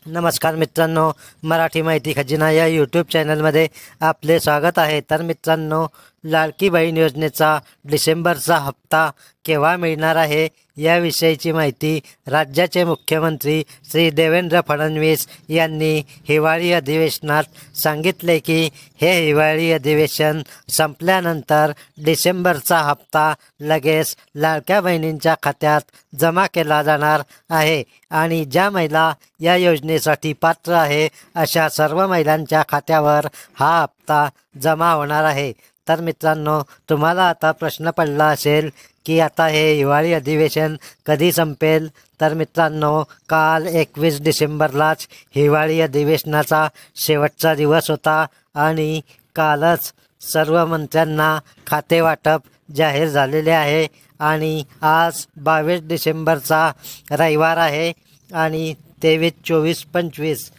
नमस्कार मित्रांनो, मराठी माहिती खजिना या यूट्यूब चॅनलमध्ये आपले स्वागत आहे। तर मित्रांनो, लाडकी बहीण योजनेचा डिसेंबरचा हप्ता केव्हा मिळणार आहे याविषयीची माहिती राज्याचे मुख्यमंत्री श्री देवेंद्र फडणवीस यांनी हिवाळी अधिवेशनात सांगितले की हे हिवाळी अधिवेशन संपल्यानंतर डिसेंबरचा हप्ता लगेच लाडक्या बहिणींच्या खात्यात जमा केला जाणार आहे आणि ज्या महिला या योजनेसाठी पात्र आहे अशा सर्व महिलांच्या खात्यावर हा हप्ता जमा होणार आहे। तर मित्रांनो, तुम्हाला आता प्रश्न पडला असेल की आता हे हिवाळी अधिवेशन कधी संपेल। तर मित्रांनो, काल 21 डिसेंबरलाच हिवाळी अधिवेशनाचा शेवटचा दिवस होता आणि कालच सर्व मंत्र्यांना खाते वाटप जाहीर झालेले आहे आणि आज 22 डिसेंबरचा रविवार आहे आणि 23, 24, 25।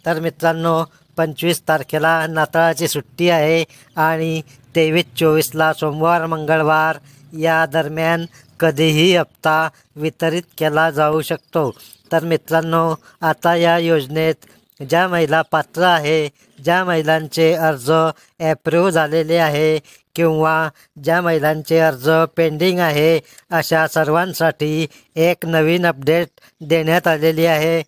तर मित्रांनो, 25 तारखेला नाताळाची सुट्टी आहे आणि 23, 24ला सोमवार मंगळवार या दरम्यान कधीही हप्ता वितरित केला जाऊ शकतो। तर मित्रांनो, आता या योजनेत ज्या महिला पात्र आहे, ज्या महिलांचे अर्ज ॲप्रूव्ह झालेले आहे किंवा ज्या महिलांचे अर्ज पेंडिंग आहे अशा सर्वांसाठी एक नवीन अपडेट देण्यात आलेली आहे।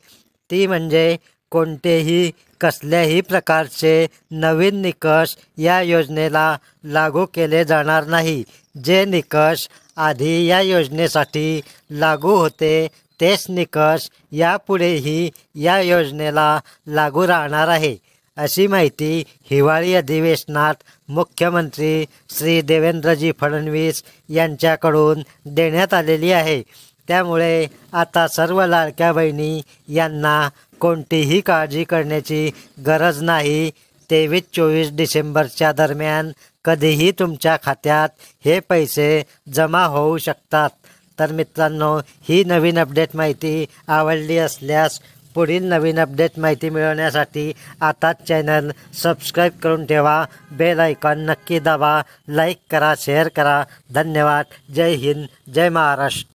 ती म्हणजे कोणतेही कसल्याही प्रकारचे नवीन निकष या योजनेला लागू केले जाणार नाही। जे निकष आधी या योजनेसाठी लागू होते तेच निकष यापुढेही या योजनेला लागू राहणार आहे, अशी माहिती हिवाळी अधिवेशनात मुख्यमंत्री श्री देवेंद्रजी फडणवीस यांच्याकडून देण्यात आलेली आहे। त्यामुळे आता सर्व लाडक्या बहिणी यांना कोणतीही काळजी करण्याची गरज नाही। 23, 24 डिसेंबरच्या दरम्यान कधीही तुमच्या खात्यात हे पैसे जमा होऊ शकतात। तर मित्रांनो, ही नवीन अपडेट माहिती आवडली असल्यास पुढील नवीन अपडेट माहिती मिळवण्यासाठी आताच चॅनल सबस्क्राईब करून ठेवा, बेल आयकॉन नक्की दाबा, लाईक करा, शेअर करा। धन्यवाद। जय हिंद, जय महाराष्ट्र।